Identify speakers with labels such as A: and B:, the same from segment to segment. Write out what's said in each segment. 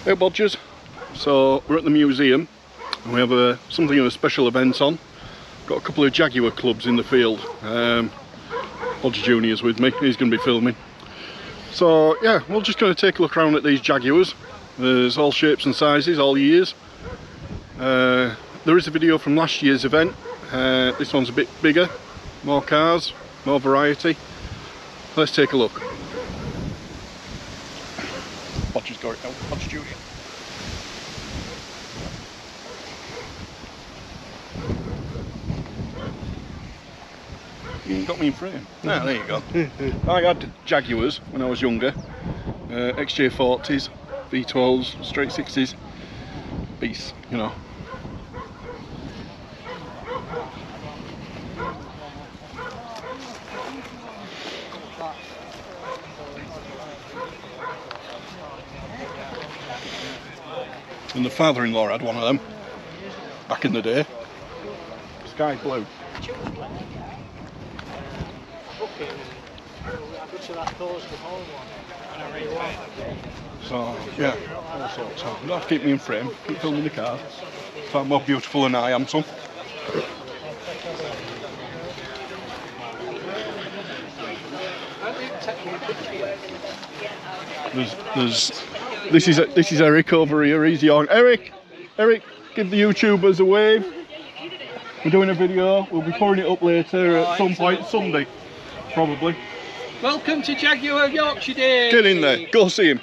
A: Hey Bodgers, so we're at the museum and we have something of a special event on. Got a couple of Jaguar clubs in the field. Bodger Junior's with me, he's going to be filming. So yeah, we're just going to take a look around at these Jaguars. There's all shapes and sizes, all years. There is a video from last year's event. This one's a bit bigger, more cars, more variety. Let's take a look. Bodger's got it now, Bodger Junior. You got me in frame. Ah, there you go. I had Jaguars when I was younger. XJ40s, V12s, straight 60s. Beasts, you know. And the father-in-law had one of them back in the day. Sky blue. So yeah, all sorts. So you have to keep me in frame, keep filming the car. So I'm more beautiful than I am, son. This is Eric over here. He's young. Eric, give the YouTubers a wave. We're doing a video. We'll be pouring it up later at some point Sunday, probably.
B: Welcome to Jaguar of Yorkshire Day.
A: Get in there. Go see him.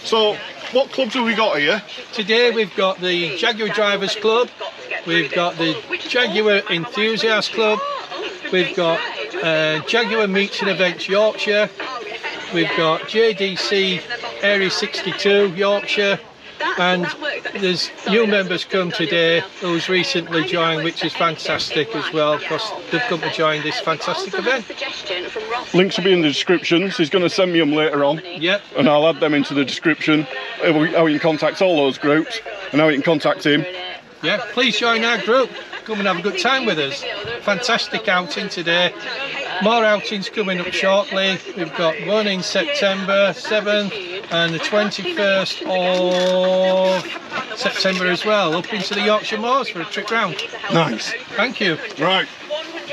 A: So, what clubs have we got here?
B: Today we've got the Jaguar Drivers Club. We've got the Jaguar Enthusiast Club. We've got Jaguar Meets and Events Yorkshire. We've got JDC Area 62 Yorkshire, and there's new members come today who's recently joined, which is fantastic as well, because they've come to join this fantastic event.
A: Links will be in the descriptions. He's going to send me them later on.
B: Yep.
A: And I'll add them into the description, how you can contact all those groups and how you can contact him.
B: Yeah, please join our group. Come and have a good time with us. Fantastic outing today. More outings coming up shortly. We've got one in September 7th and the 21st of September as well, up into the Yorkshire Moors for a trip round.
A: Nice.
B: Thank you.
A: Right.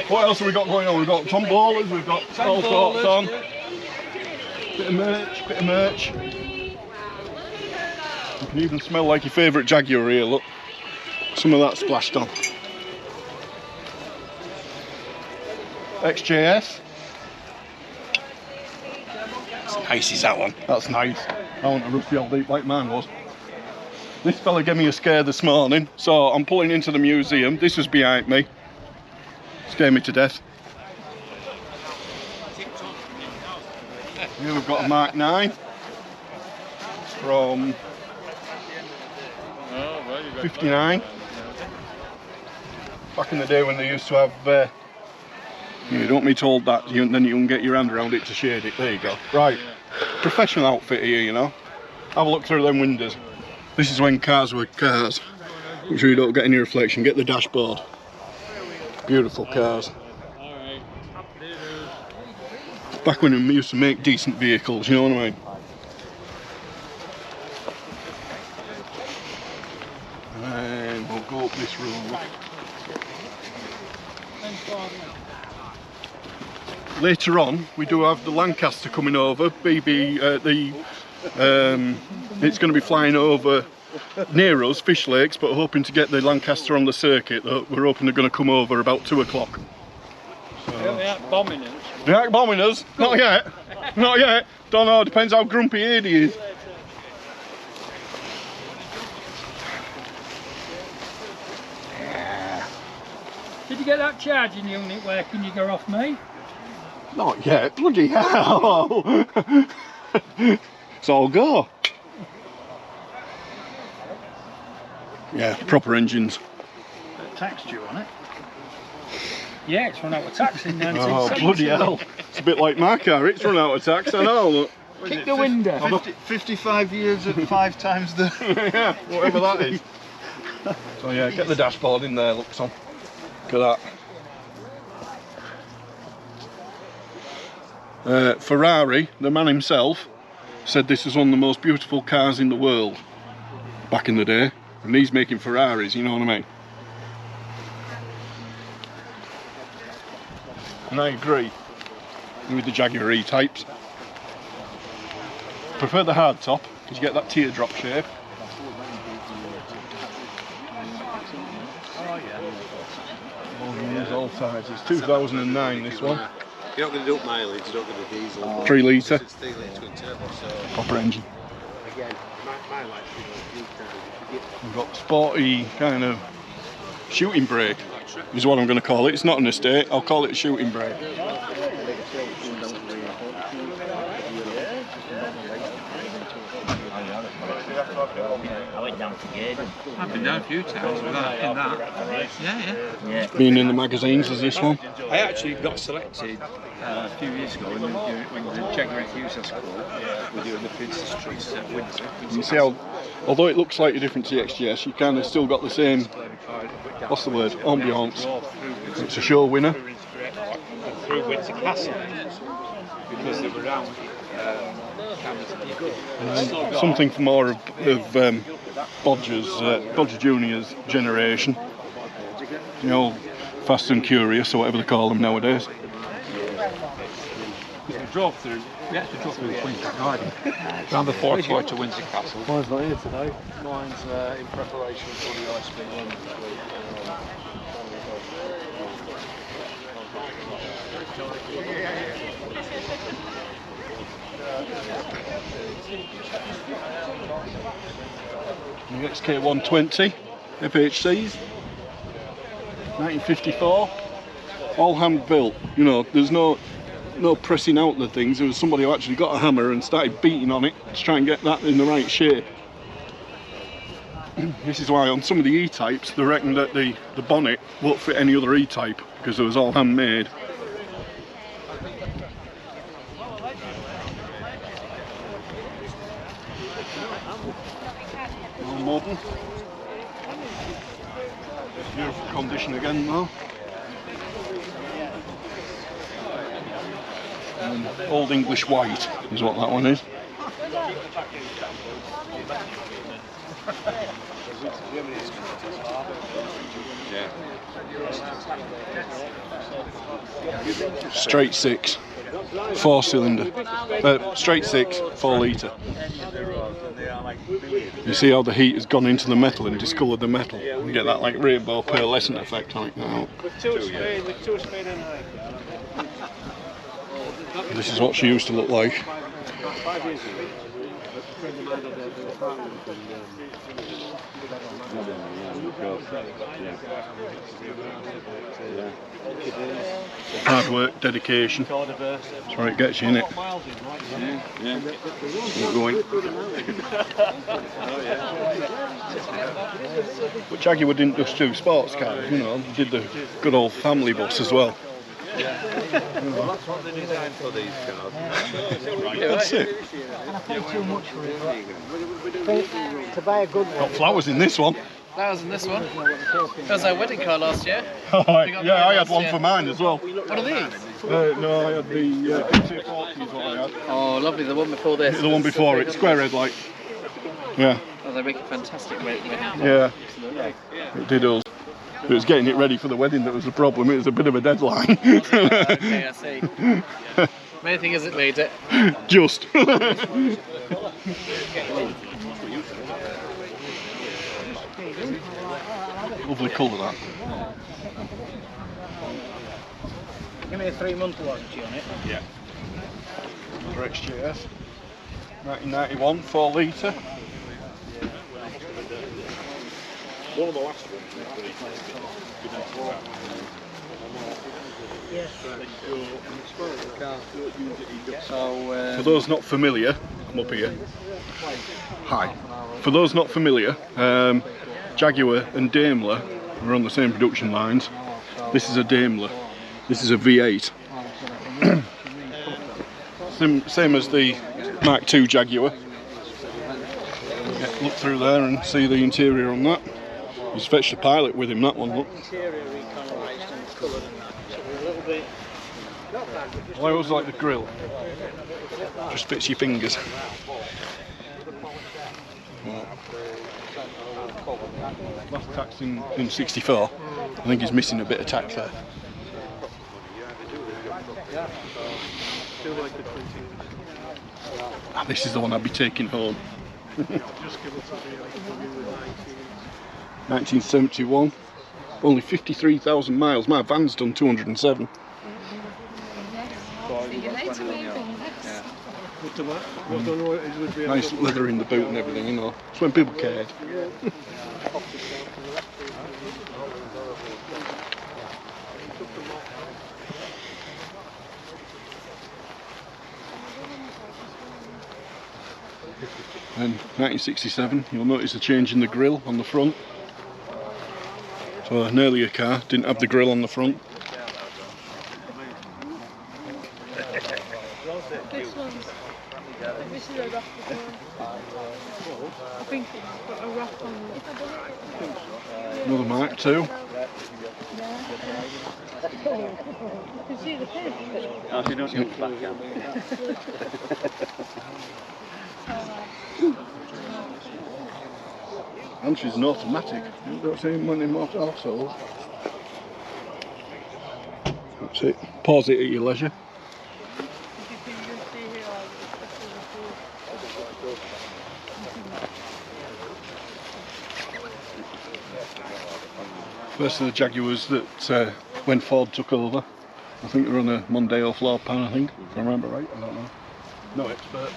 A: What else have we got going on? We've got tombolas, we've got all sorts on. Bit of merch. You can even smell like your favourite Jaguar here, look. Some of that splashed on. XJS. That's nice, is that one? That's nice. I want a rusty old deep like mine was. This fella gave me a scare this morning, so I'm pulling into the museum. This was behind me. Scared me to death. Here we've got a Mark 9 from 59. Back in the day when they used to have you don't me told that, then you can get your hand around it to shade it. There you go. Right, professional outfit here, you know. Have a look through them windows. This is when cars were cars. Make sure you don't get any reflection. Get the dashboard. Beautiful cars. Back when we used to make decent vehicles, you know what I mean? And we'll go up this road. Later on, we do have the Lancaster coming over. It's going to be flying over near us, Fish Lakes, but hoping to get the Lancaster on the circuit. We're hoping they're going to come over about 2 o'clock. So,
C: they aren't bombing us.
A: They aren't bombing us? Not yet. Not yet. Don't know, depends how grumpy Adi is.
C: Did you get that charging unit working you go off me?
A: Not yet. Bloody hell. It's all go. Yeah, proper engines.
C: Bit of tax due on it. Yeah, it's run out of tax in 1970.
A: Oh, bloody hell. It's a bit like my car, it's run out of tax, I know. Look.
C: Kick the window.
D: 55 years at 5 times the...
A: Yeah, whatever that is. So yeah, get the dashboard in there, look, son. Look at that. Ferrari, the man himself, said this is one of the most beautiful cars in the world. back in the day, and he's making Ferraris, you know what I mean? And I agree with the Jaguar E-types. Prefer the hard top, because you get that teardrop shape. All sizes. 2009 this one.
E: You're not going to do mileage, you're not going to diesel.
A: 3 litre.
E: It's 3 litre twin turbo, so
A: Proper engine.
E: again, my life,
A: We've got sporty kind of shooting brake, is what I'm going to call it. It's not an estate, I'll call it a shooting brake.
C: I went down to Gaydon.
F: I've been down a few times without in that. Yeah.
A: Been in the magazines as this one.
F: I actually got selected a few years ago when the Jaguar enthusiast club were doing the Princess Trees at Windsor.
A: You see how, although it looks slightly different to the XGS, you kind of still got the same, what's the word, ambiance. It's a show winner.
F: Through Windsor Castle because they were around.
A: Something for more of Bodger Junior's generation. You know, Fast and Curious, or whatever they call them nowadays.
F: We actually drove through the Windsor Garden, around the Fortway to Windsor Castle.
E: mine's not here today. Mine's in preparation for the ice cream one this week.
A: The XK120 FHCs, 1954, all hand built. You know, there's no pressing out the things. There was somebody who actually got a hammer and started beating on it to try and get that in the right shape. This is why on some of the E-types they reckon that the bonnet won't fit any other E-type because it was all handmade. All modern. Beautiful condition again though. And Old English white is what that one is. Straight 6, 4 cylinder, straight 6, 4 litre. You see how the heat has gone into the metal and discoloured the metal. You get that like rainbow pearlescent effect on it now. This is what she used to look like. Hard work, dedication. That's where it gets you, innit?
E: Yeah.
A: Keep going. But Jaguar didn't just do sports cars, you know, they did the good old family bus as well.
E: Well, that's what they designed for these cars.
A: That's it.
C: To buy a good one.
A: Got flowers in this one.
G: That was in this one. That was our wedding car last year.
A: Yeah, I had one for mine as well.
G: What are these?
A: No, I had the PT40 is what I had.
G: Oh, lovely. The one before this.
A: The one before it, square headlight. Yeah.
G: Oh, they make a fantastic weight.
A: Yeah. It did us. It was getting it ready for the wedding that was the problem. It was a bit of a deadline.
G: Okay, I see. Main thing is it made it.
A: Just. Lovely colour that.
C: Give me a 3-month warranty on it.
A: Yeah. For XGS. 1991, 4 litre.
E: One of the last ones.
A: For those not familiar, I'm up here. Hi. For those not familiar, Jaguar and Daimler are on the same production lines. This is a Daimler. This is a V8. Same as the Mark II Jaguar. Look through there and see the interior on that. He's fetched a pilot with him, that one, look. I always like the grill. Just fits your fingers. Last tax in 64. I think he's missing a bit of tax there. This is the one I'd be taking home. 1971. Only 53,000 miles. My van's done 207. Nice leather in the boot and everything, you know. It's when people cared. And 1967, you'll notice a change in the grille on the front. So an earlier car didn't have the grille on the front.
H: This is a rock before. I think it's got a rock on it.
A: Another Mark II.
H: You can see the pin.
F: Oh, so you don't look back out.
A: Answer is an automatic. You don't see him when in motor also. That's it. Pause it at your leisure. First of the Jaguars that when Ford took over, I think they're on a Mondeo floor pan, I think, if I remember right, I don't know. No expert.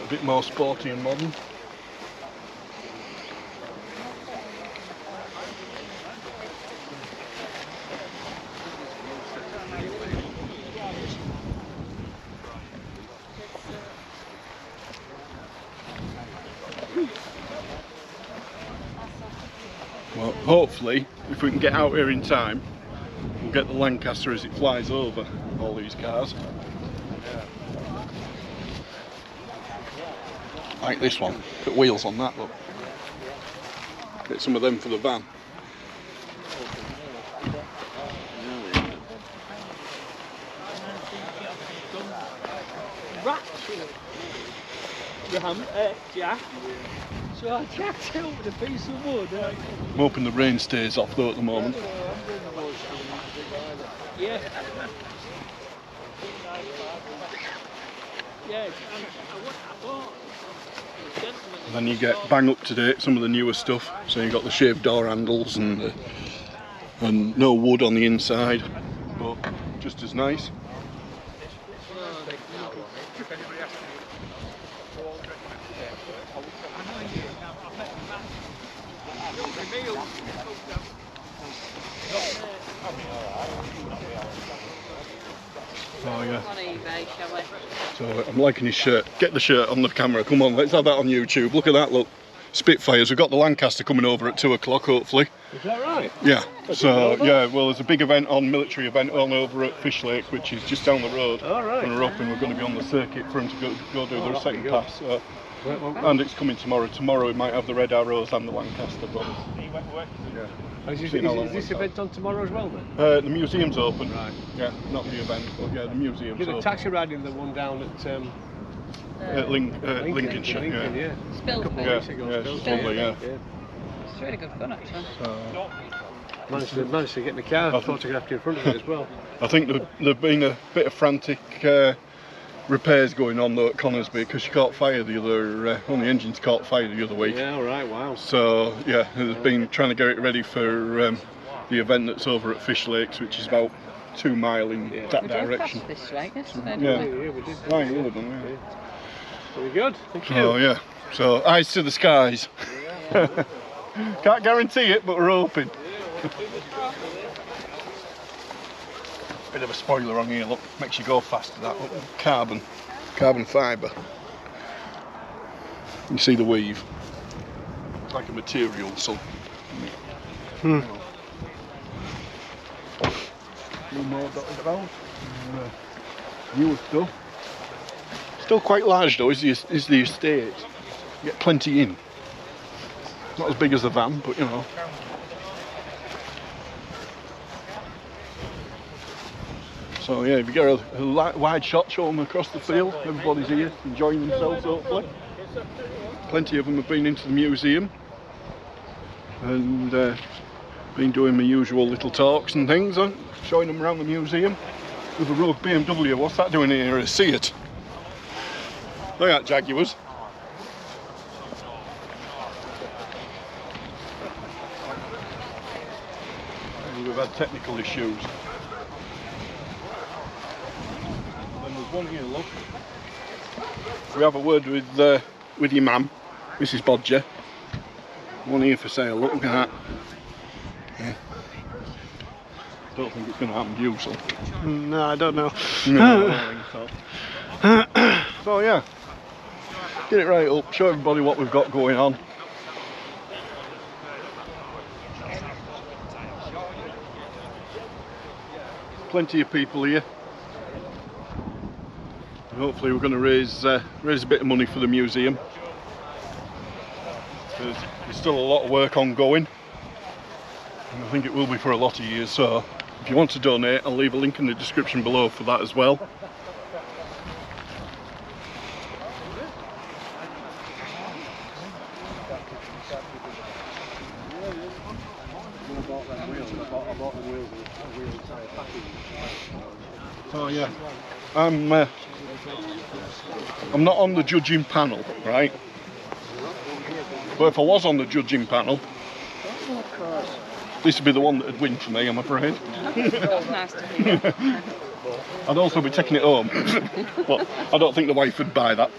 A: A bit more sporty and modern. Well, hopefully, if we can get out here in time, we'll get the Lancaster as it flies over all these cars. Like this one, put wheels on that, look. Get some of them for the van.
F: Jack. So I jacked out with a piece of wood.
A: I'm hoping the rain stays off though at the moment.
F: Yeah. Yeah.
A: And then you get bang up to date some of the newer stuff. So you've got the shaved door handles and no wood on the inside, but just as nice. Oh yeah.
G: On eBay, shall we?
A: So I'm liking his shirt. Get the shirt on the camera. Come on, let's have that on YouTube. Look at that, look. Spitfires. We've got the Lancaster coming over at 2 o'clock, hopefully.
F: Is that right?
A: Yeah. So yeah, well, there's a big event on, military event on over at Fish Lake, which is just down the road.
F: All right.
A: And we're hoping we're going to be on the circuit for him to go do the second pass. So. And it's coming tomorrow. Tomorrow we might have the Red Arrows and the Lancaster. But yeah.
F: Is this event on tomorrow as well then?
A: The museum's open. Right. Yeah, not the event, but yeah, the museum's
F: Did
A: open.
F: a taxi ride in the one down at
A: Lincolnshire.
F: Lincoln, yeah.
G: Spilled
F: Couple of
A: Yeah,
F: weeks ago,
A: yeah,
F: Spilled.
A: it's lovely, yeah.
G: It's really good fun actually.
F: Managed to get my car photographed in front of it as well.
A: I think there've been a bit of frantic repairs going on though at Conisby because she caught fire the other, one of the engines caught fire the other week.
F: Yeah, all right, wow.
A: So yeah, there's been trying to get it ready for the event that's over at Fish Lakes, which is about 2 miles in that
G: We
A: direction.
G: drove past this lake yesterday,
A: Yeah.
G: didn't we?
F: Yeah, we did.
A: Right, you would have done, yeah.
F: Very good, thank you.
A: Oh yeah, so eyes to the skies. Can't guarantee it, but we're hoping. Bit of a spoiler on here, look, makes you go faster, that look. Carbon fibre. You see the weave. It's like a material, so. No more dotted about. Newer stuff. Still quite large though, is the estate. You get plenty in. Not as big as the van, but you know. So yeah, if you get a wide shot, show them across the field. Everybody's here, enjoying themselves hopefully. Plenty of them have been into the museum and been doing my usual little talks and things, showing them around the museum. With a rogue BMW, what's that doing here? I see it. Look at Jaguars. We've had technical issues. Then there's one here, look. We have a word with your mum, Mrs. Bodger. One here for sale, look at that. Yeah. Don't think it's going to happen to you, son.
E: No, I don't know.
A: No, I don't think so. So yeah, get it right up, show everybody what we've got going on. Plenty of people here. And hopefully we're going to raise a bit of money for the museum. There's still a lot of work ongoing. And I think it will be for a lot of years, so if you want to donate, I'll leave a link in the description below for that as well. Oh yeah, I'm not on the judging panel, right? But if I was on the judging panel, this would be the one that would win for me, I'm afraid.
H: Nice to hear.
A: I'd also be taking it home, but I don't think the wife would buy that.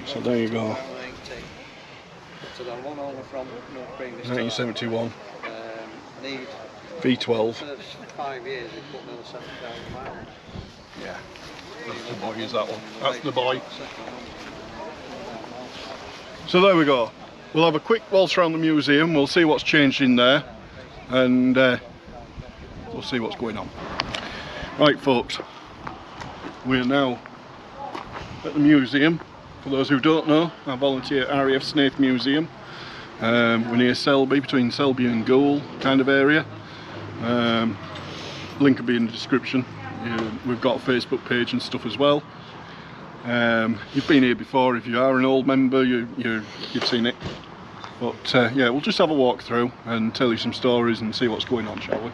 A: So there you go. 1971. V12.
E: 5 years, we put another 7,000 miles.
A: Yeah, that's the boy, is that one. That's the boy. So there we go. We'll have a quick waltz around the museum, we'll see what's changed in there, and we'll see what's going on. Right folks, we're now at the museum. For those who don't know, I volunteer at RAF Snaith Museum. We're near Selby, between Selby and Goole kind of area. Link will be in the description. We've got a Facebook page and stuff as well. You've been here before. If you are an old member, you've seen it. But yeah, we'll just have a walk through and tell you some stories and see what's going on, shall we?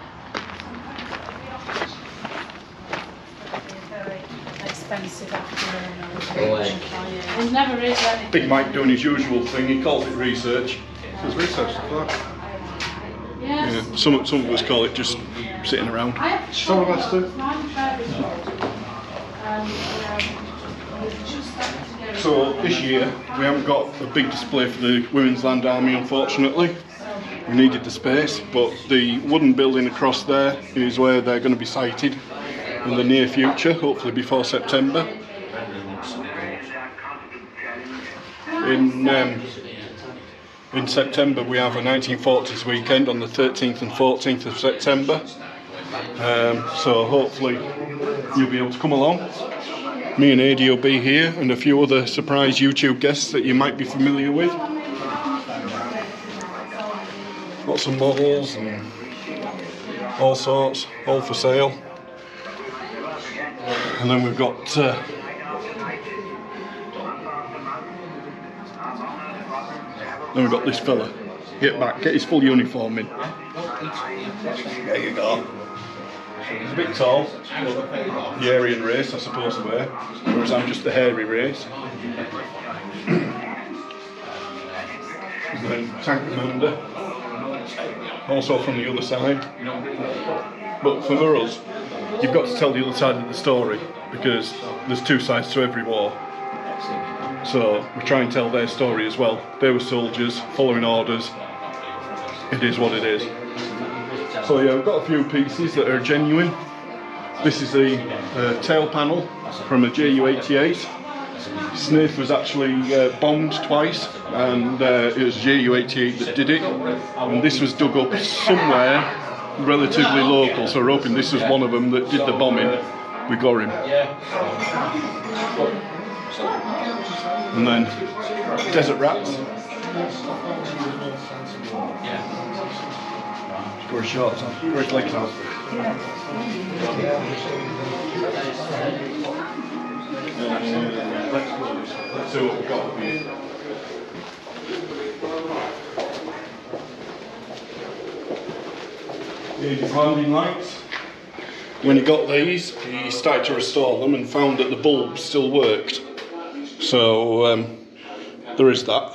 H: Expensive afternoon. Never is anything.
A: Big Mike doing his usual thing. He calls it research.
D: There's research for that.
H: Yes.
A: Yeah, some of us call it just sitting around.
D: Some of us do.
A: So this year we haven't got a big display for the Women's Land Army, unfortunately. We needed the space, but the wooden building across there is where they're going to be sited in the near future, hopefully before September. In September we have a 1940s weekend on the 13th and 14th of September. So hopefully you'll be able to come along. Me and Adi will be here, and a few other surprise YouTube guests that you might be familiar with. Lots of models and all sorts, all for sale. And then we've got this fella. Get back, get his full uniform in. There you go. He's a bit tall, the Aryan race I suppose to wear, whereas I'm just the hairy race. And then Tank Commander, also from the other side. But for us, you've got to tell the other side of the story, because there's two sides to every war. So we try and tell their story as well. They were soldiers, following orders. It is what it is. So yeah, we've got a few pieces that are genuine. This is the tail panel from a Ju-88. Snaith was actually bombed twice, and it was Ju-88 that did it. And this was dug up somewhere relatively local, so we're hoping this was one of them that did the bombing. We got him. And then Desert Rats. Where's shorts on? Where's legs on? Let's see what we've got here. Here's his landing lights. When he got these, he started to restore them and found that the bulbs still worked. So there is that.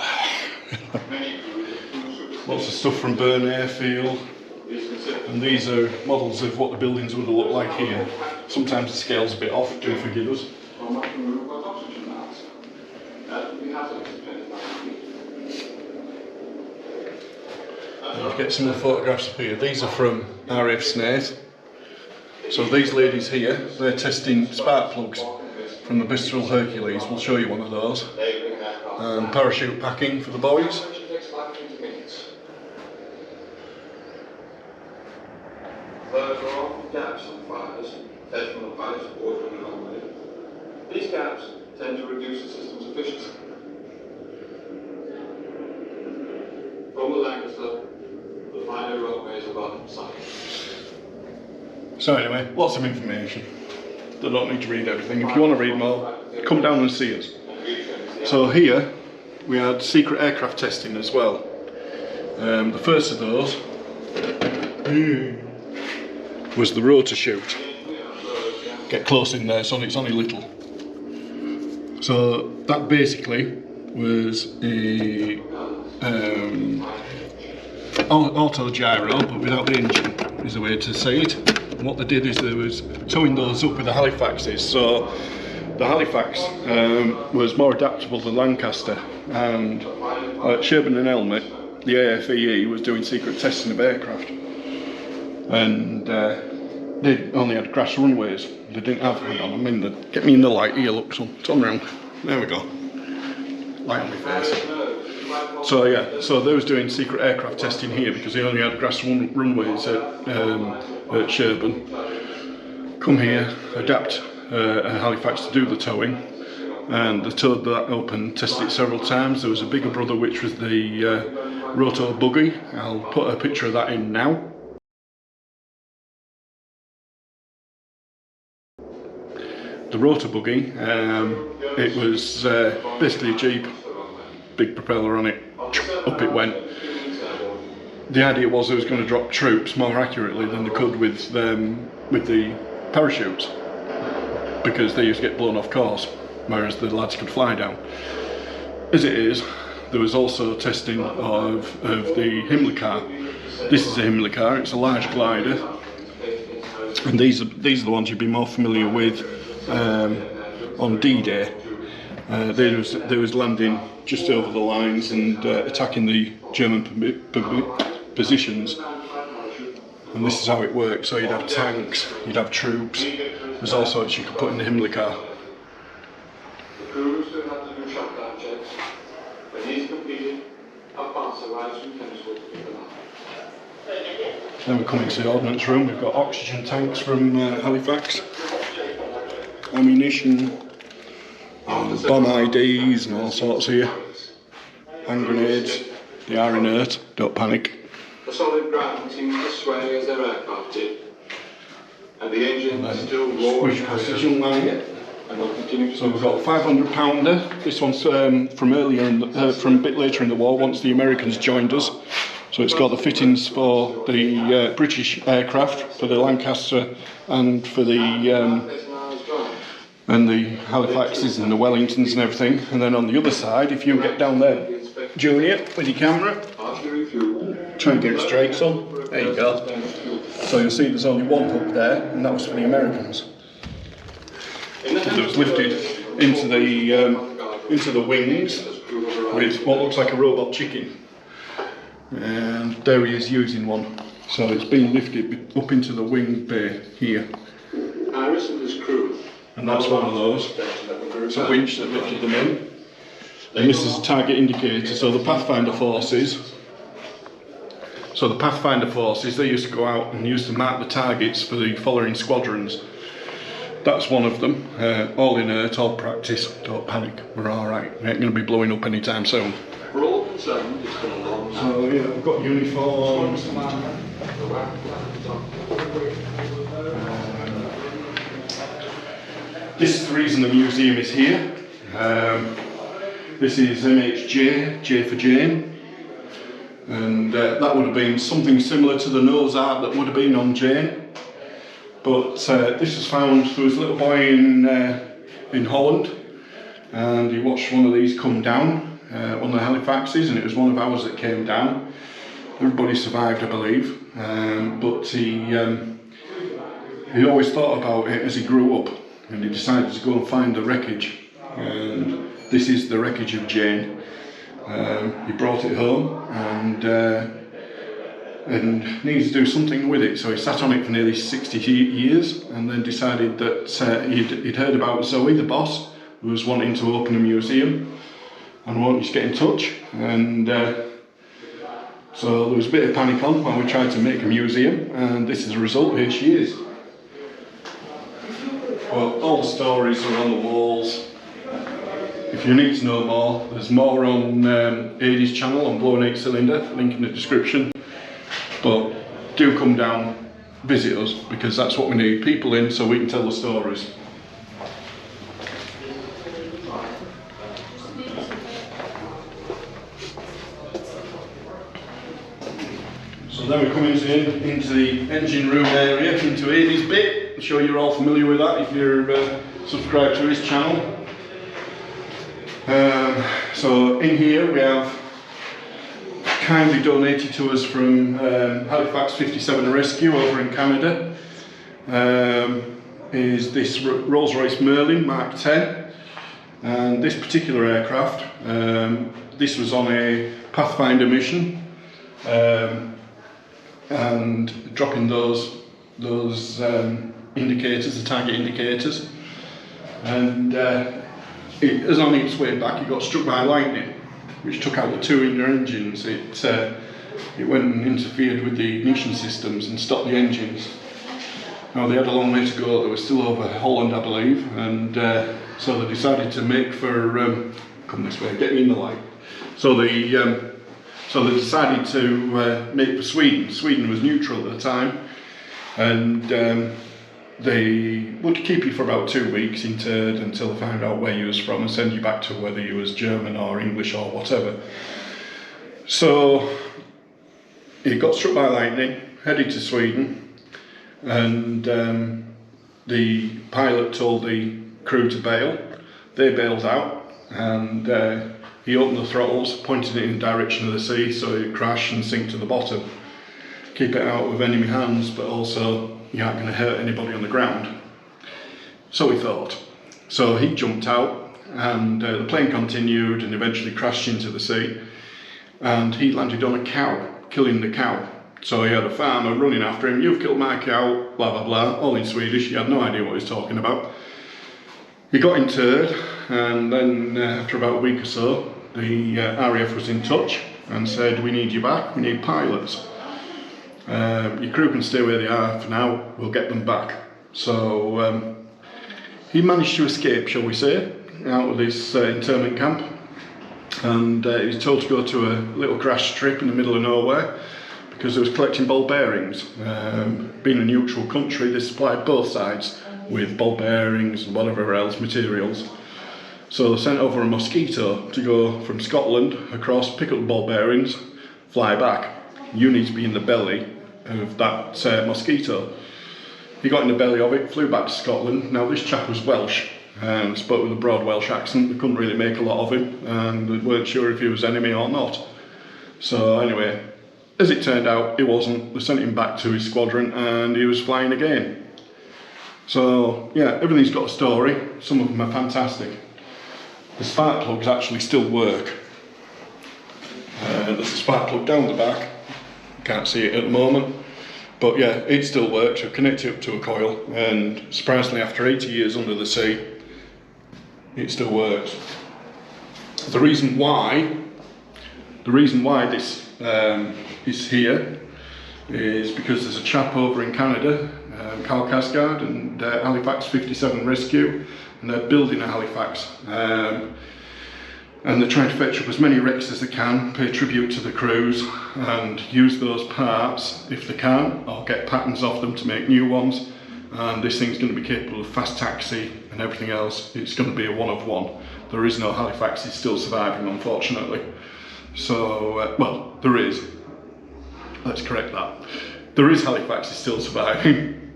A: Lots of stuff from Burn Airfield. And these are models of what the buildings would look like here. Sometimes the scale's a bit off, do forgive us. I'll get some of the photographs up here. These are from RAF Snaith. So these ladies here, they're testing spark plugs from the Bristol Hercules. We'll show you one of those. Parachute packing for the boys.
I: These gaps tend to reduce the system's efficiency. From the Lancaster, the final runways are on site.
A: So anyway, lots of information. They don't need to read everything. If you want to read more, come down and see us. So here, we had secret aircraft testing as well. The first of those was the rotor chute. Get close in there, so it's only little. So that basically was a auto gyro, but without the engine, is the way to say it. And what they did is they was towing those up with the Halifaxes. So the Halifax was more adaptable than Lancaster, and at Sherburn and Helmet, the AFEE was doing secret testing of aircraft, and they only had grass runways. They didn't have, hang on, I'm in the, get me in the light here, look, son, turn around, there we go, light on my face. So yeah, so they was doing secret aircraft testing here because they only had grass runways at Sherburn. Come here, adapt Halifax to do the towing, and they towed that up and tested it several times. There was a bigger brother which was the rotor buggy. I'll put a picture of that in now. The rotor buggy, it was basically a Jeep, big propeller on it, up it went. The idea was they was going to drop troops more accurately than they could with the parachutes, because they used to get blown off course, whereas the lads could fly down. As it is, there was also testing of the Himmler car. This is a Himmler car, it's a large glider, and these are the ones you'd be more familiar with on D-Day. They was landing just over the lines and attacking the German positions. And this is how it works. So you'd have tanks, you'd have troops. There's all sorts you could put in the Himmler car.
I: The crews still have to do shutdown checks. When these completed, our parts arrives from chemical to pick them up.
A: Then we come into the ordnance room. We've got oxygen tanks from Halifax, ammunition, bomb IDs and all sorts here, hand grenades. They are inert, don't panic.
I: The solid ground seems to sway as their aircraft did, and the engine is still roaring. And will continue to.
A: So we've got a 500 pounder. This one's from earlier, from a bit later in the war, once the Americans joined us. So it's got the fittings for the British aircraft, for the Lancaster, and for the Halifaxes and the Wellingtons and everything. And then on the other side, if you get down there, Junior, with your camera, try and get it straight, son. There you go. So you'll see there's only one hook there, and that was for the Americans. That was lifted into the wings with what looks like a robot chicken. And there he is using one. So it's been lifted up into the wing bay here.
I: Iris and his crew.
A: And that's one of those. It's a winch that lifted them in. And this is a target indicator. So the Pathfinder forces. They used to go out and used to mark the targets for the following squadrons. That's one of them. All inert, all practice. Don't panic. We're all right. We ain't going to be blowing up anytime soon.
I: For all concerned, it's been a long night.
A: So yeah, we've got uniforms. This is the reason the museum is here. This is MHJ, J for Jane, and that would have been something similar to the nose art that would have been on Jane. But this was found. There was a little boy in Holland, and he watched one of these come down, one of the Halifaxes, and it was one of ours that came down. Everybody survived, I believe, but he always thought about it as he grew up, and he decided to go and find the wreckage. And this is the wreckage of Jane. He brought it home and needed to do something with it, so he sat on it for nearly 60 years, and then decided that he'd heard about Zoe, the boss, who was wanting to open a museum and wanted to get in touch, and so there was a bit of panic on while we tried to make a museum, and this is the result. Here she is. Well, all the stories are on the walls. If you need to know more, there's more on Aidy's channel on Blow 8 Cylinder, link in the description. But do come down, visit us, because that's what we need, people in so we can tell the stories. So then we come into the engine room area, into Aidy's bit. I'm sure you're all familiar with that if you're subscribed to his channel. So in here we have, kindly donated to us from Halifax 57 Rescue over in Canada, is this Rolls-Royce Merlin Mark 10, and this particular aircraft, this was on a Pathfinder mission, and dropping those indicators, the target indicators, and it was on its way back. It got struck by lightning, which took out the two inner engines. It went and interfered with the ignition systems and stopped the engines. Now they had a long way to go. They were still over Holland, I believe, and so they decided to make for come this way, get me in the light. So they decided to make for Sweden. Sweden was neutral at the time, and they would keep you for about 2 weeks interred until they found out where you was from and send you back to whether you was German or English or whatever. So it got struck by lightning, headed to Sweden, and the pilot told the crew to bail. They bailed out, and he opened the throttles, pointed it in the direction of the sea so it crashed and sink to the bottom. Keep it out of enemy hands, but also you aren't going to hurt anybody on the ground. So he thought. So he jumped out, and the plane continued and eventually crashed into the sea, and he landed on a cow, killing the cow. So he had a farmer running after him, "You've killed my cow," blah blah blah, all in Swedish. He had no idea what he was talking about. He got interred, and then after about a week or so, the RAF was in touch and said, "We need you back, we need pilots. Your crew can stay where they are for now, we'll get them back." So he managed to escape, shall we say, out of this internment camp, and he was told to go to a little crash strip in the middle of nowhere because they was collecting ball bearings. Being a neutral country, they supplied both sides with ball bearings and whatever else materials. So they sent over a Mosquito to go from Scotland across, pick up the ball bearings, fly back. You need to be in the belly of that Mosquito. He got in the belly of it, flew back to Scotland. Now this chap was Welsh, and spoke with a broad Welsh accent. They couldn't really make a lot of him, and they weren't sure if he was enemy or not. So anyway, as it turned out, he wasn't. They sent him back to his squadron, and he was flying again. So yeah, everything's got a story. Some of them are fantastic. The spark plugs actually still work. There's a spark plug down the back. Can't see it at the moment, but yeah, it still works. You connect it up to a coil, and surprisingly, after 80 years under the sea, it still works. The reason why this is here is because there's a chap over in Canada, Carl Cascard and Halifax 57 Rescue, and they're building a Halifax. and they're trying to fetch up as many wrecks as they can, pay tribute to the crews and use those parts if they can, or get patterns off them to make new ones. And this thing's going to be capable of fast taxi and everything else. It's going to be a one of one. There is no Halifaxes still surviving, unfortunately. So, well, there is. Let's correct that. There is Halifaxes still surviving.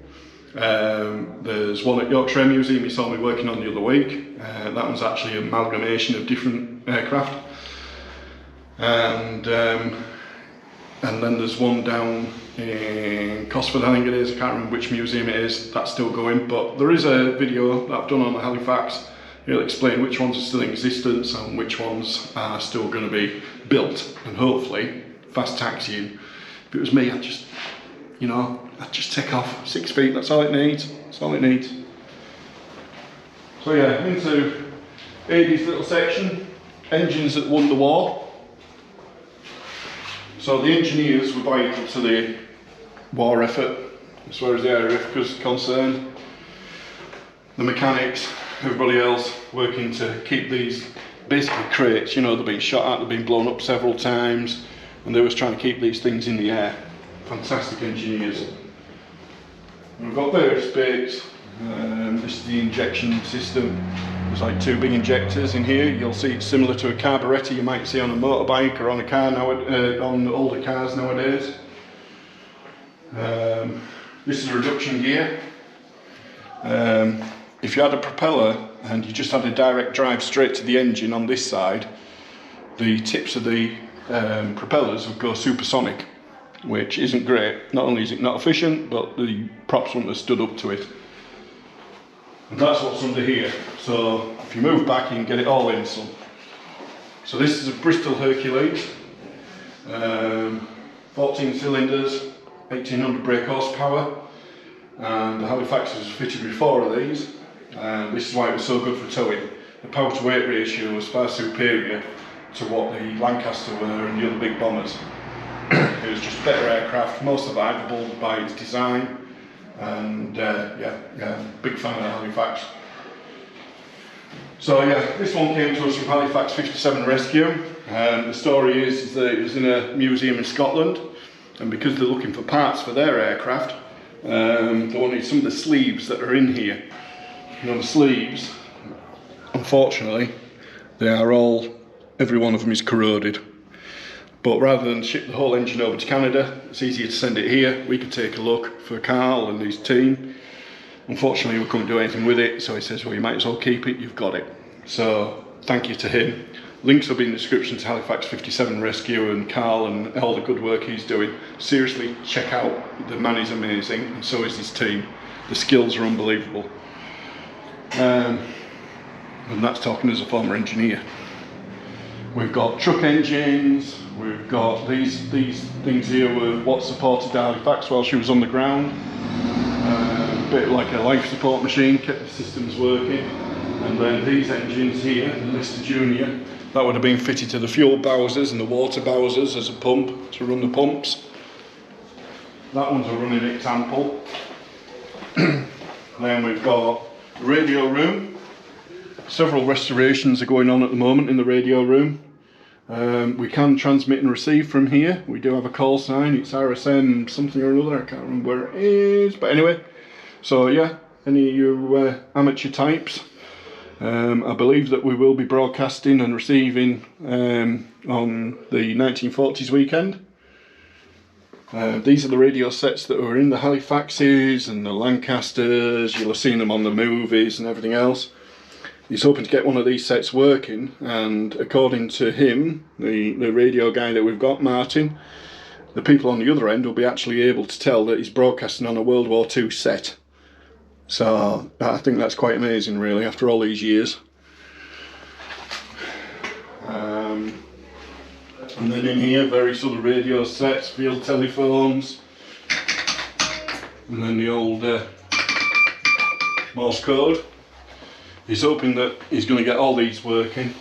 A: There's one at Yorkshire Museum you saw me working on the other week. That one's actually an amalgamation of different aircraft. And then there's one down in Cosford, I think it is. I can't remember which museum it is. That's still going, but there is a video that I've done on the Halifax. It'll explain which ones are still in existence and which ones are still going to be built, and hopefully fast taxiing. If it was me, I'd just, you know, I'd just take off 6 feet. That's all it needs. That's all it needs. So yeah, into Aidy's little section, engines that won the war. So the engineers were vital to the war effort, as far as the RAF is concerned. The mechanics, everybody else working to keep these basically crates, you know, they've been shot at, they've been blown up several times, and they was trying to keep these things in the air. Fantastic engineers. And we've got various bits. This is the injection system. There's like 2 big injectors in here. You'll see it's similar to a carburettor you might see on a motorbike or on a car now, on older cars nowadays. This is a reduction gear. If you had a propeller and you just had a direct drive straight to the engine on this side, the tips of the propellers would go supersonic, which isn't great. Not only is it not efficient, but the props wouldn't have stood up to it. And that's what's under here. So if you move back, you can get it all in some. So this is a Bristol Hercules, 14 cylinders, 1800 brake horsepower, and the Halifax was fitted with 4 of these. This is why it was so good for towing. The power to weight ratio was far superior to what the Lancaster were and the other big bombers. It was just a better aircraft, more survivable by its design. And yeah, big fan of Halifax. So yeah, this one came to us from Halifax 57 Rescue, and the story is that it was in a museum in Scotland, and because they're looking for parts for their aircraft, they wanted some of the sleeves that are in here. You know, the sleeves, unfortunately, they are all, every one of them is corroded. But rather than ship the whole engine over to Canada, it's easier to send it here. We could take a look for Carl and his team. Unfortunately, we couldn't do anything with it, so he says, well, you might as well keep it, you've got it. So, thank you to him. Links will be in the description to Halifax 57 Rescue and Carl and all the good work he's doing. Seriously, check out, the man is amazing, and so is his team. The skills are unbelievable. And that's talking as a former engineer. We've got truck engines, we've got these things here were what supported Halifax while she was on the ground. A bit like a life support machine, kept the systems working. And then these engines here, the Lister Junior, that would have been fitted to the fuel bowsers and the water bowsers as a pump to run the pumps. That one's a running example. Then we've got the radio room. Several restorations are going on at the moment in the radio room. We can transmit and receive from here. We do have a call sign. It's RSN something or another. I can't remember where it is. But anyway, so yeah, any of you amateur types, I believe that we will be broadcasting and receiving on the 1940s weekend. These are the radio sets that were in the Halifaxes and the Lancasters. You'll have seen them on the movies and everything else. He's hoping to get one of these sets working, and according to him, the radio guy that we've got, Martin, the people on the other end will be actually able to tell that he's broadcasting on a World War II set. So I think that's quite amazing, really, after all these years. And then in here, various other radio sets, field telephones, and then the old Morse code. He's hoping that he's going to get all these working.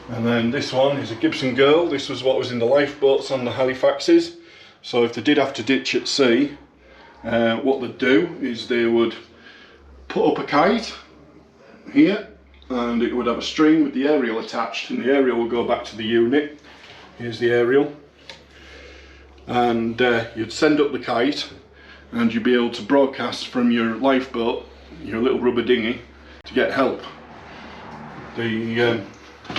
A: And then this one is a Gibson Girl. This was what was in the lifeboats on the Halifaxes. So if they did have to ditch at sea, what they'd do is they would put up a kite here, and it would have a string with the aerial attached, and the aerial will go back to the unit. Here's the aerial, and you'd send up the kite, and you'd be able to broadcast from your lifeboat, your little rubber dinghy, to get help. They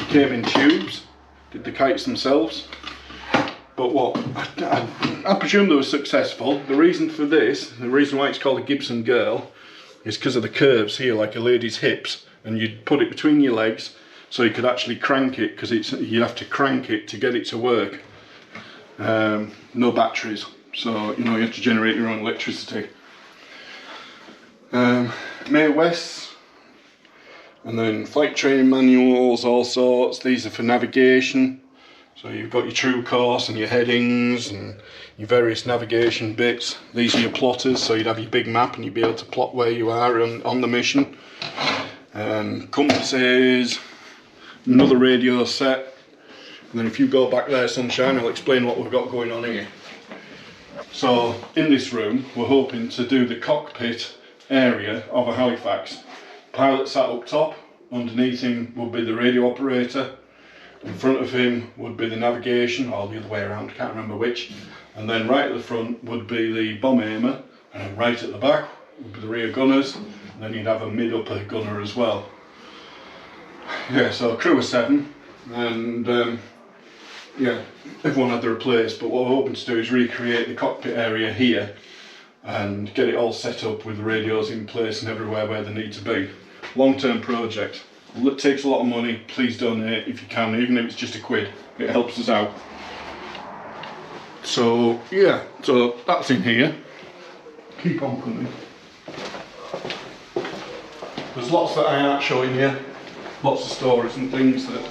A: came in tubes, did the kites themselves, but what I presume they were successful. The reason for this, the reason why it's called a Gibson girl, is because of the curves here, like a lady's hips, and you'd put it between your legs so you could actually crank it, because you have to crank it to get it to work. No batteries, so you have to generate your own electricity. Mae West, and then flight training manuals, all sorts. These are for navigation, so you've got your true course and your headings and your various navigation bits. These are your plotters, so you'd have your big map and you'd be able to plot where you are on the mission. Compasses, another radio set, and then if you go back there, Sunshine, I'll explain what we've got going on here. So in this room we're hoping to do the cockpit area of a Halifax. Pilot sat up top, underneath him would be the radio operator, in front of him would be the navigation, or the other way around, I can't remember which, and then right at the front would be the bomb aimer, and then right at the back would be the rear gunners, and then you'd have a mid-upper gunner as well. Yeah, so a crew of 7, and yeah, everyone had their place, but what we're hoping to do is recreate the cockpit area here and get it all set up with the radios in place and everywhere where they need to be. Long-term project. It takes a lot of money. Please donate if you can, even if it's just £1. It helps us out. So yeah, so that's in here. Keep on coming. There's lots that I aren't showing you. Lots of stories and things that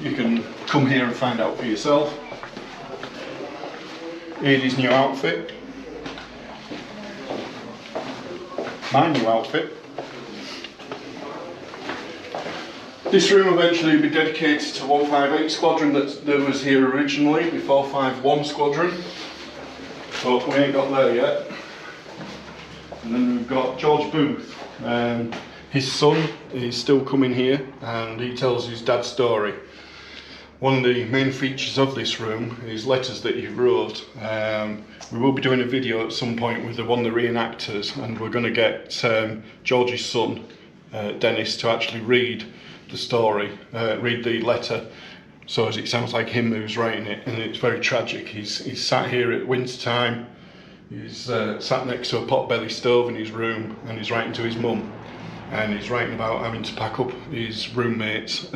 A: you can come here and find out for yourself. Edie's new outfit. My new outfit. This room eventually will be dedicated to 158 Squadron that was here originally, before 51 Squadron, but we ain't got there yet. And then we've got George Booth. His son is still coming here and he tells his dad's story. One of the main features of this room is letters that he wrote. We will be doing a video at some point with one of the reenactors, and we're going to get George's son, Dennis, to actually read the story, read the letter, so as it sounds like him who's writing it, and it's very tragic. He's sat here at winter time, he's sat next to a potbelly stove in his room, and he's writing to his mum, and he's writing about having to pack up his roommate's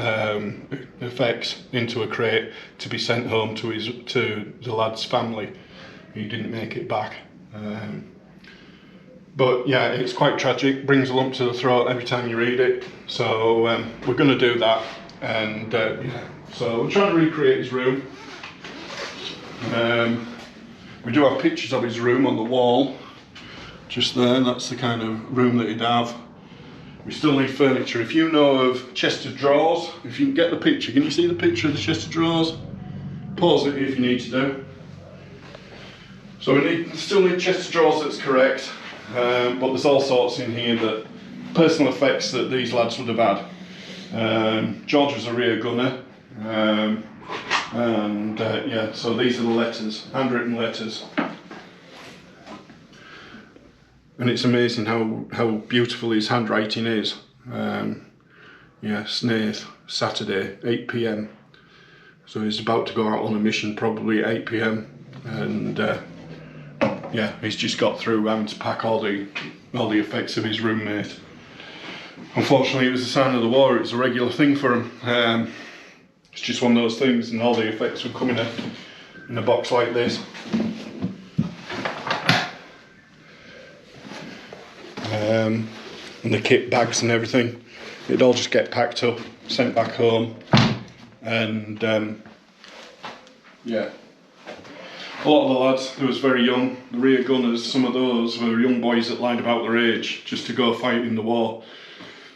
A: effects into a crate to be sent home to the lad's family. He didn't make it back. But yeah, it's quite tragic, brings a lump to the throat every time you read it. So we're going to do that, and yeah. So we're trying to recreate his room. We do have pictures of his room on the wall, just there. That's the kind of room that he'd have. We still need furniture. If you know of chest of drawers, if you can get the picture, can you see the picture of the chest of drawers? Pause it if you need to do. So we still need chest of drawers that's correct, but there's all sorts in here that personal effects that these lads would have had. George was a rear gunner, and yeah, so these are the letters, handwritten letters. And it's amazing how beautiful his handwriting is. Yeah, Snaith, Saturday, 8 PM. So he's about to go out on a mission probably at 8 PM, and yeah, he's just got through having to pack all the effects of his roommate. Unfortunately, it was a sign of the war. It was a regular thing for him. It's just one of those things, and all the effects would come in a box like this. And the kit bags and everything, it'd all just get packed up, sent back home, and yeah. A lot of the lads, they was very young, the rear gunners, some of those were young boys that lied about their age just to go fight in the war.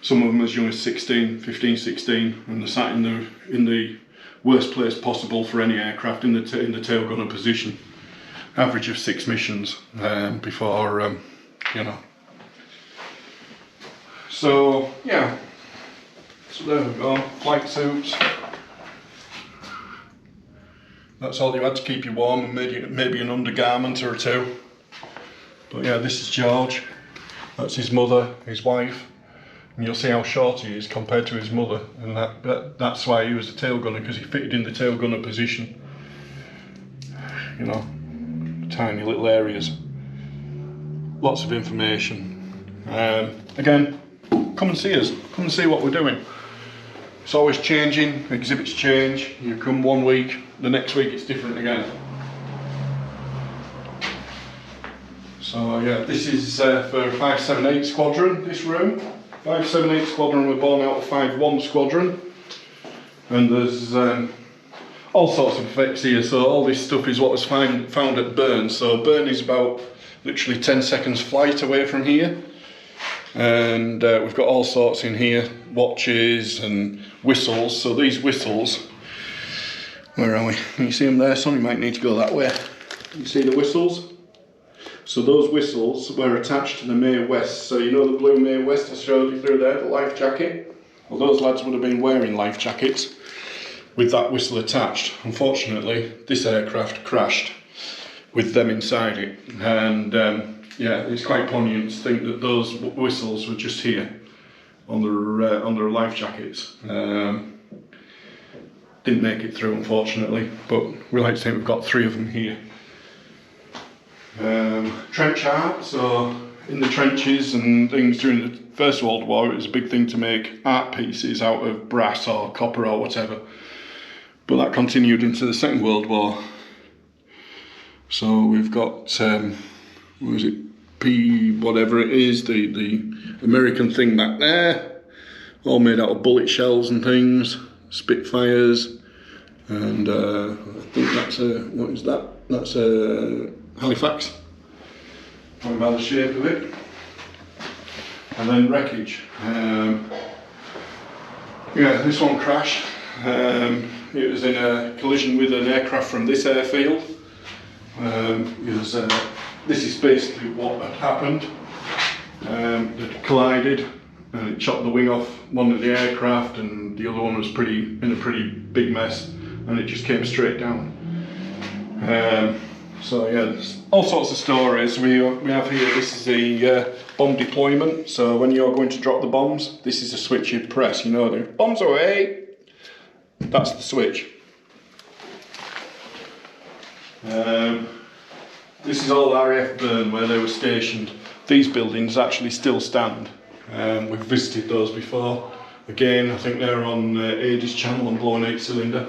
A: Some of them as young as 16, 15, 16, and they sat in the worst place possible for any aircraft, in the tail gunner position. Average of 6 missions before, you know. So yeah, So there we go, flight suits. That's all you had to keep you warm, and maybe an undergarment or two. But yeah, this is George. That's his mother, his wife. And you'll see how short he is compared to his mother. And that's why he was a tail gunner, because he fitted in the tail gunner position. You know, tiny little areas. Lots of information. Again, come and see us. Come and see what we're doing. It's always changing, exhibits change. You come one week, the next week it's different again. So yeah, this is for 578 Squadron, this room. 578 Squadron were born out of 51 Squadron. And there's all sorts of effects here, so all this stuff is what was found at Bern. So Bern is about literally 10 seconds flight away from here. And we've got all sorts in here, watches and whistles. So these whistles, where are we? Can you see them there, son? You might need to go that way. You see the whistles? So those whistles were attached to the Mae West. So you know the blue Mae West I showed you through there, the life jacket? Well, those lads would have been wearing life jackets with that whistle attached. Unfortunately, this aircraft crashed with them inside it. And yeah, it's quite poignant to think that those whistles were just here on their life jackets. Didn't make it through, unfortunately, but we like to think we've got 3 of them here. Trench art, so in the trenches and things during the First World War, it was a big thing to make art pieces out of brass or copper or whatever. But that continued into the Second World War. So we've got, what is it, P whatever it is, the American thing back there, all made out of bullet shells and things, Spitfires, and I think that's what is that? That's a Halifax, going by the shape of it. And then wreckage. Yeah, this one crashed. It was in a collision with an aircraft from this airfield. This is basically what had happened. It collided and it chopped the wing off one of the aircraft, and the other one was in a pretty big mess, and it just came straight down. So yeah, there's all sorts of stories. We have here, this is the bomb deployment. So when you're going to drop the bombs, this is a switch you press, you know, the bombs away. That's the switch. This is all RAF Bern, where they were stationed. These buildings actually still stand. We've visited those before. Again, I think they're on Aegis Channel and blowing 8 cylinder.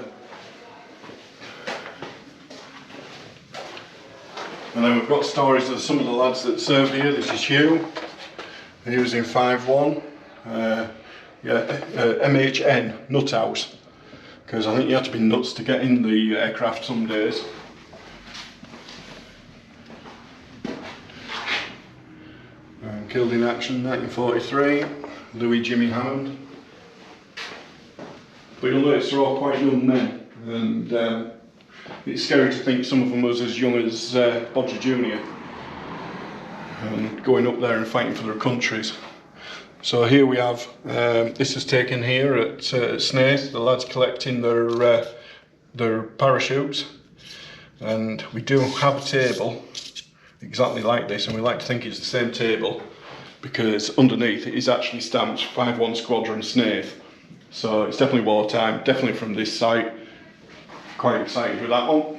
A: And then we've got stories of some of the lads that served here. This is Hugh. He was in 5-1. MHN, Nut House. Because I think you had to be nuts to get in the aircraft some days. Killed in action, 1943. Louis Jimmy Hammond. But you'll notice they're all quite young men. And it's scary to think some of them was as young as Bodger Jr. and going up there and fighting for their countries. So here we have, this is taken here at Snaith, the lads collecting their parachutes, and we do have a table exactly like this, and we like to think it's the same table because underneath it is actually stamped 5-1 Squadron Snaith. So it's definitely wartime, definitely from this site. Quite excited with that one.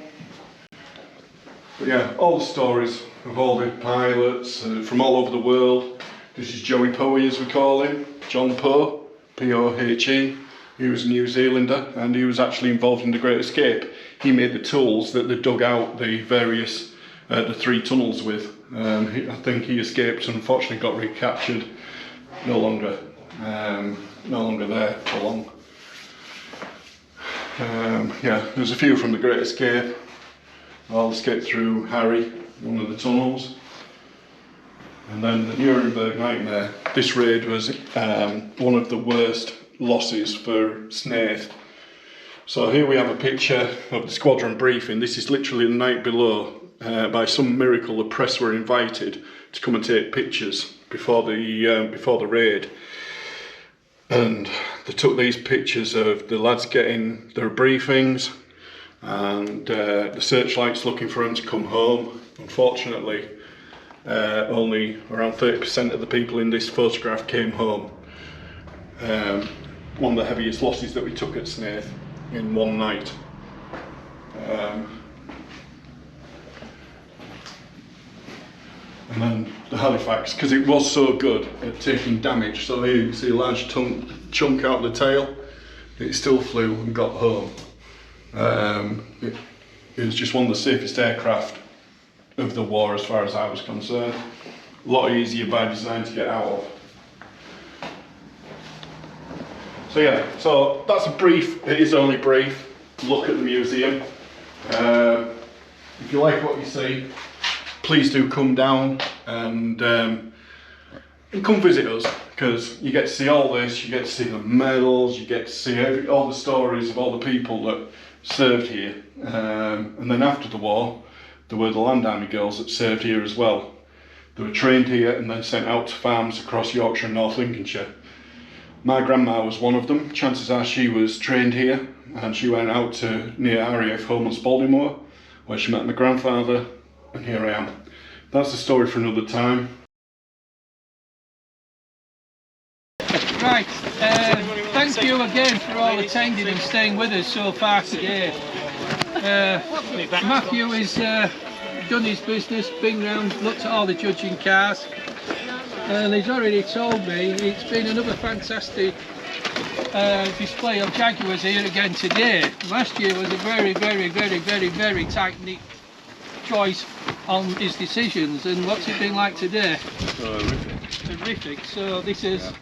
A: But yeah, all the stories of all the pilots from all over the world. This is Joey Poe, as we call him, John Poe, P-O-H-E. He was a New Zealander, and he was actually involved in the Great Escape. He made the tools that they dug out the various, the 3 tunnels with. I think he escaped and unfortunately got recaptured. No longer there for long. Yeah, there's a few from the Great Escape. All escaped through Harry, one of the tunnels. And then the Nuremberg Nightmare. This raid was one of the worst losses for Snaith. So here we have a picture of the squadron briefing. This is literally the night below. By some miracle, the press were invited to come and take pictures before the raid. And they took these pictures of the lads getting their briefings and the searchlights looking for them to come home. Unfortunately, only around 30% of the people in this photograph came home. One of the heaviest losses that we took at Snaith in one night. And then the Halifax, because it was so good at taking damage, so here you see a large chunk out of the tail, it still flew and got home. It was just one of the safest aircraft of the war as far as I was concerned. A lot easier by design to get out of. So yeah, so that's a brief, it is only brief, look at the museum. If you like what you see, please do come down and come visit us, because you get to see all this, you get to see the medals, you get to see all the stories of all the people that served here. And then after the war, there were the Land Army girls that served here as well. They were trained here and then sent out to farms across Yorkshire and North Lincolnshire. My grandma was one of them. Chances are she was trained here, and she went out to near RAF Home on Spaldingmoor, where she met my grandfather, and here I am. That's the story for another time.
B: Right, thank you again for all attending and staying with us so far today. Matthew has done his business, been round, looked at all the judging cars, and he's already told me it's been another fantastic display of Jaguars here again today. Last year was a very tight-knit choice on his decisions, and what's it been like today? Horrific. So this is,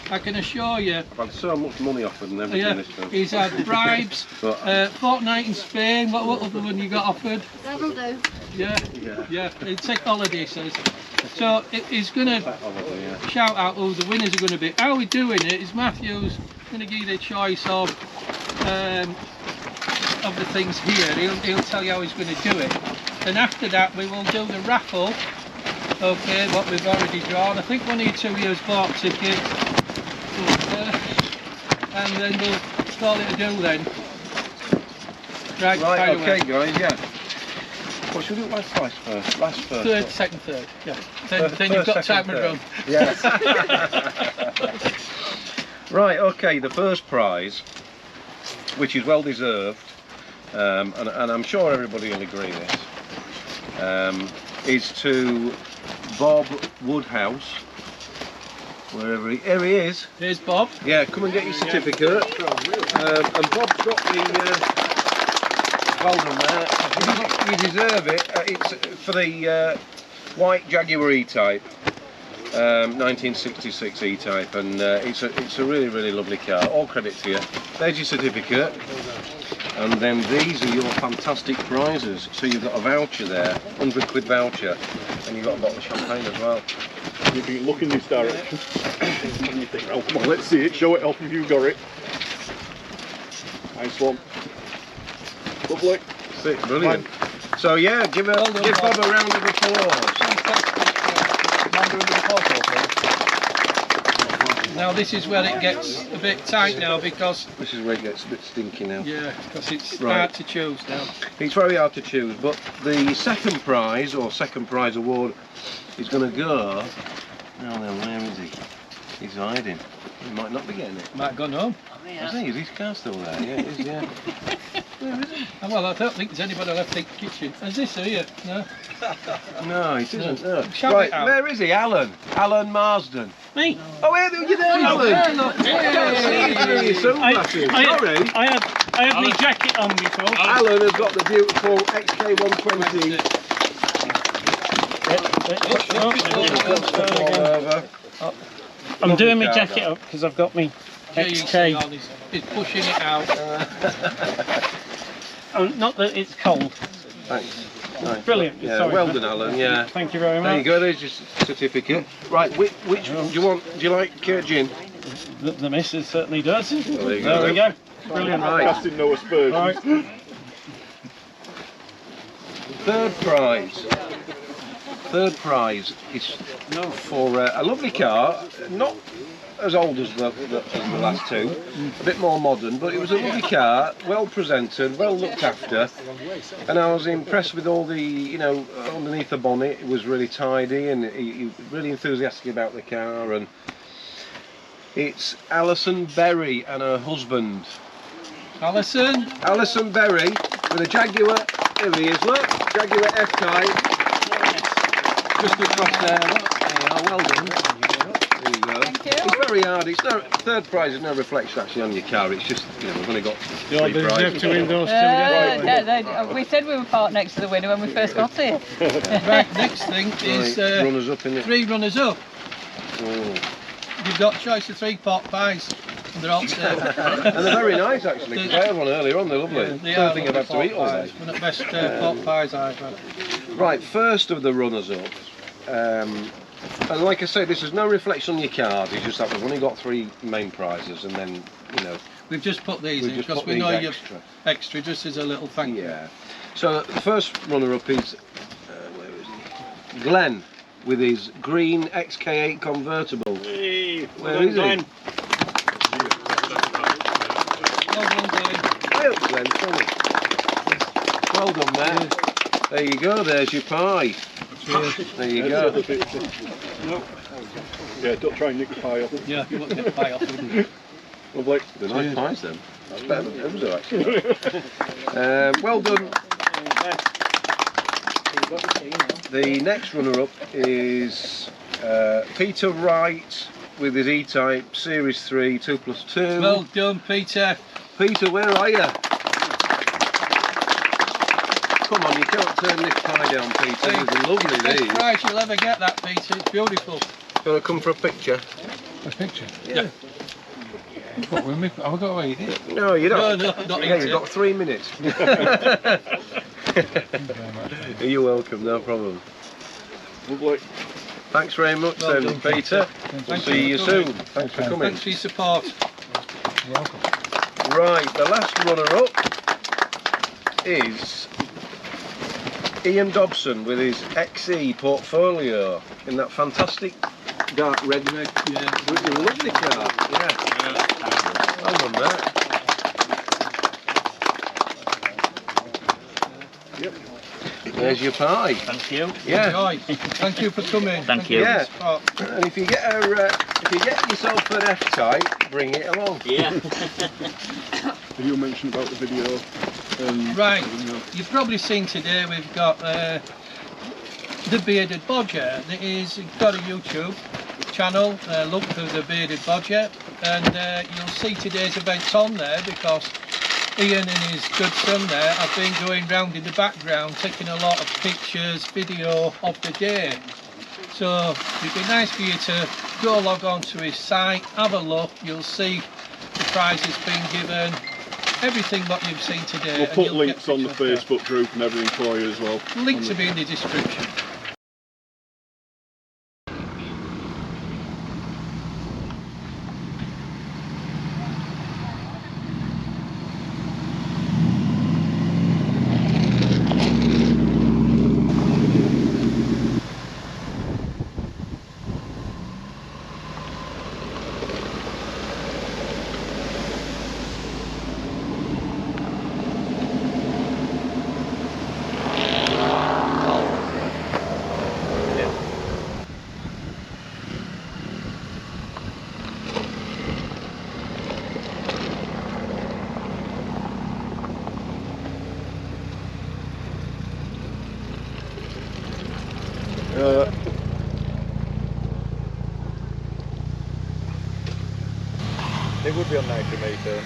B: I can assure you,
E: I've had so much money offered and everything.
B: yeah,
E: this film.
B: he's had bribes, fortnight in Spain, what other one you got offered?
H: That'll do.
B: Yeah, he'll take holiday, he says. So he's going to shout out who the winners are going to be. How we're doing it is Matthew's going to give you the choice of the things here. He'll tell you how he's going to do it. And after that we will do the raffle, okay, what we've already drawn. I think one of you two years bought tickets, and then we'll call it a do then. Right,
E: okay guys, yeah. What should we do last first?
B: Third, second, third, yeah. Then you've got time to run.
E: Yes. Right, okay, the first prize, which is well deserved, and I'm sure everybody will agree with this, is to Bob Woodhouse, wherever here he is.
B: Here's Bob.
E: Yeah, come and get your certificate. And Bob's got the well done there. You deserve it. It's for the white Jaguar E-Type, 1966 E-Type, and it's a really lovely car. All credit to you. There's your certificate. And then these are your fantastic prizes. So you've got a voucher there, £100 voucher, and you've got a bottle of champagne as well.
A: You can look in this direction and you think, oh come on, let's see it, show it off if you've got it. Nice one. Lovely.
E: Sick, brilliant. So yeah, give Bob a round of applause.
B: Now this is where it gets a bit tight now, because
E: this is where it gets a bit stinky now.
B: Yeah, because it's hard to choose now.
E: It's very hard to choose, but the second prize award is going to go. Now then, where is he? He's hiding. He might not be getting it.
B: Might have gone home.
E: Is he? Is his car still there? Yeah, it is. Yeah. Where is he?
B: Well, I don't think there's anybody left in the kitchen. Is this here? No.
E: No, it isn't. No.
B: Right,
E: where is he? Alan Marsden.
C: Me?
E: Oh, you're there, Alan.
C: I had my jacket on before.
E: Alan has got the beautiful XK120.
C: I'm doing my jacket up because I've got my XK.
B: He's pushing it out.
C: Not that it's cold.
E: Thanks.
C: Brilliant.
E: Yeah,
C: Sorry,
E: well done, Alan. Yeah.
C: Thank you very much.
E: There you go. There's your certificate. Right. Which do you want? Do you like gin?
C: The missus certainly does.
E: Well,
C: there we go. Brilliant.
E: Right.
A: Casting no aspersions.
C: Right.
E: Third prize is for a lovely car, not as old as the last two, a bit more modern, but it was a lovely car, well presented, well looked after, and I was impressed with all the, you know, underneath the bonnet it was really tidy, and he really enthusiastic about the car. And it's Alison Berry and her husband. Alison Berry with a Jaguar. Here he is, look, Jaguar F-Type. Just across there, look. There you are, well done. There you go.
H: Thank you.
E: It's very hard. It's no, third prize is no reflection actually on your car. It's just, you know, we've only got 3 prizes.
H: We said we were parked next to the winner when we first got here.
B: Right, next thing is
E: runners up, innit?
B: 3 runners up.
E: Oh.
B: You've got choice of 3 pot pies. And they're all sale.
E: And they're very nice actually, because I had one earlier on, they're lovely.
B: They
E: Don't
B: are
E: think I've had to eat all day.
B: One of the best pot pies I've had.
E: Right, first of the runners up. And like I say, this is no reflection on your card, it's just that we've only got 3 main prizes, and then, you know,
B: We've just put these
E: we've
B: in
E: just
B: because
E: put
B: we
E: these
B: know you're
E: extra.
B: extra, just as a little thank you.
E: Yeah. So the first runner up is where is he? Glenn with his green XK8 convertible.
F: Hey,
E: Where is he?
B: Well done, Glenn.
E: I hope Glenn's funny. Well done, mate. There you go. There's your pie. There you go.
A: Yeah, don't try and nick the pie off.
B: Yeah, you wouldn't get the pie off, wouldn't you?
A: Lovely.
E: They're nice pies then. That's better than those are actually. Well done. The next runner-up is Peter Wright with his E-Type Series 3 2+2.
B: Well done, Peter.
E: Peter, where are you? Come on, you can't turn this pie down, Peter. These are lovely,
B: Best
E: these.
B: prize you'll ever get, that, Peter. It's beautiful.
E: You want to come for a picture?
F: A picture?
B: Yeah.
F: What, have we got to eat it?
E: No, you don't.
B: No, not
E: Yeah,
B: eat
E: you've
B: it.
E: got 3 minutes. You're welcome, no problem.
A: Lovely.
E: Thanks very much
B: Well
E: then,
B: done,
E: Peter. We'll
B: Thank
E: see you
B: you for coming.
E: soon. Thanks for coming.
B: Thanks for your support.
F: You're welcome.
E: Right, the last runner-up is Ian Dobson with his XE portfolio in that fantastic dark red.
B: Yeah.
E: Lovely car. Yeah. Well done, mate.
A: Yep.
E: There's your pie.
G: Thank you.
E: Yeah.
B: Enjoy. Thank you for coming.
G: Thank you.
B: for
E: Yeah.
B: your support.
E: And if you get yourself an F-Type, bring it along.
G: Yeah.
A: Did you mention about the video?
B: Right, you've probably seen today we've got the Bearded Bodger. He's got a YouTube channel, look for the Bearded Bodger, and you'll see today's events on there because Ian and his good son there have been going round in the background taking a lot of pictures, video of the day. So it'd be nice for you to go log on to his site, have a look, you'll see the prizes being given, everything what you've seen today.
A: We'll
B: and
A: put
B: you'll
A: links
B: get
A: on the
B: pictures of that.
A: Facebook group and everything for you as well.
B: Links will be in the description.
F: It would be on nitrometer.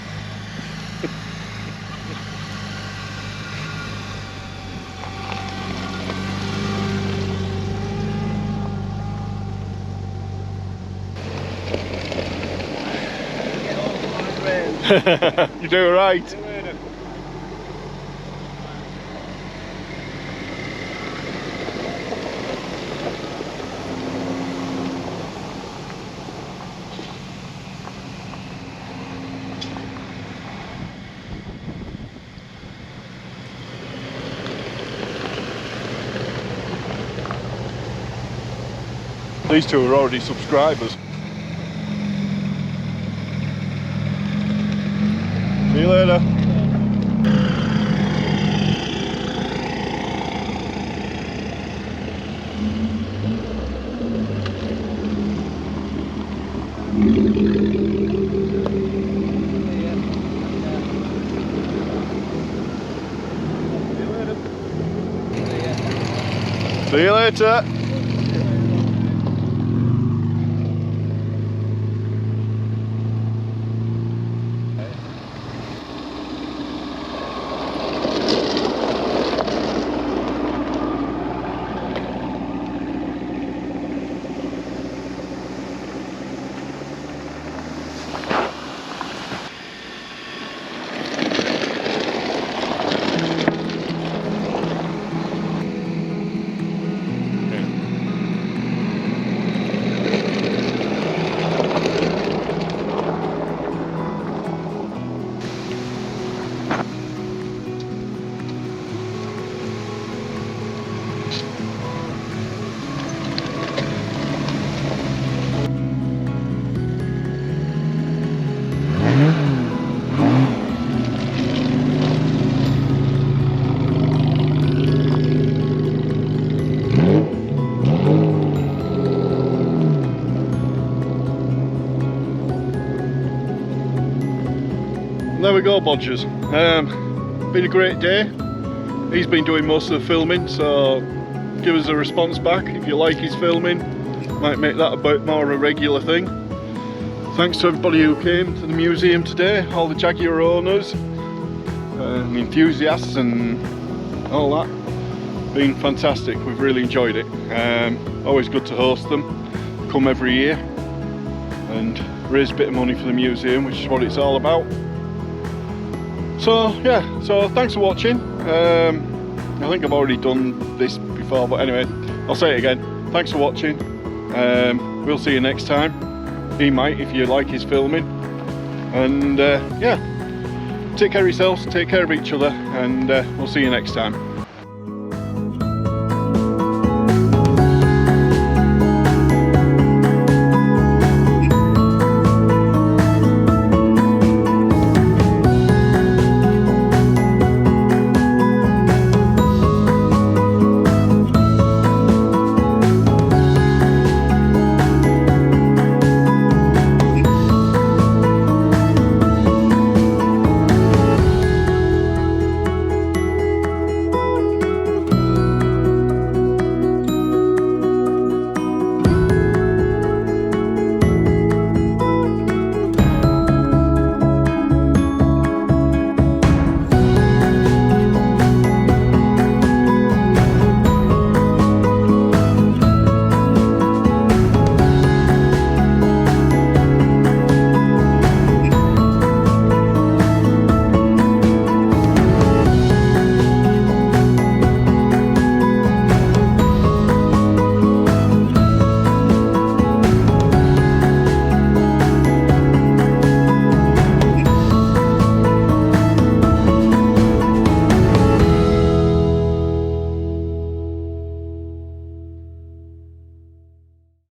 A: You do right. These two are already subscribers. See you later. See you later. There we go, Bodgers. Been a great day. He's been doing most of the filming, so give us a response back if you like his filming. Might make that a bit more of a regular thing. Thanks to everybody who came to the museum today, all the Jaguar owners, enthusiasts and all that. Been fantastic, we've really enjoyed it. Always good to host them, come every year and raise a bit of money for the museum, which is what it's all about. So yeah, so thanks for watching. I think I've already done this before, but anyway, I'll say it again. Thanks for watching. We'll see you next time. He might if you like his filming. And yeah, take care of yourselves, take care of each other, and we'll see you next time.